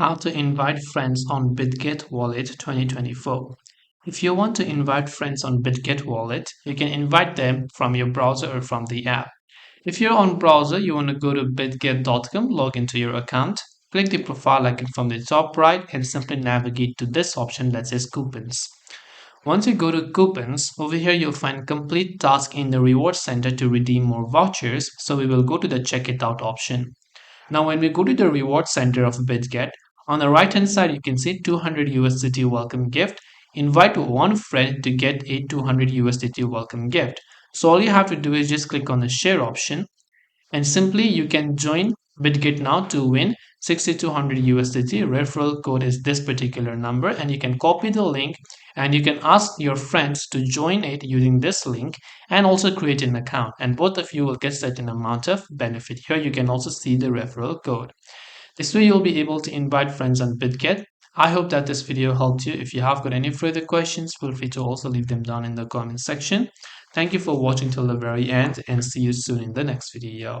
How to invite friends on Bitget Wallet 2024. If you want to invite friends on Bitget Wallet, you can invite them from your browser or from the app. If you're on browser, you want to go to bitget.com, log into your account, click the profile icon from the top right and simply navigate to this option that says coupons. Once you go to coupons, over here you'll find complete task in the reward center to redeem more vouchers, so we will go to the check it out option. Now, when we go to the reward center of Bitget, on the right hand side, you can see 200 USDT welcome gift. Invite one friend to get a 200 USDT welcome gift. So all you have to do is just click on the share option and simply you can join Bitget now to win 6200 USDT. Referral code is this particular number, and you can copy the link and you can ask your friends to join it using this link and also create an account, and both of you will get certain amount of benefit. Here you can also see the referral code. This way you'll be able to invite friends on Bitget. I hope that this video helped you. If you have got any further questions, feel free to also leave them down in the comment section. Thank you for watching till the very end and see you soon in the next video.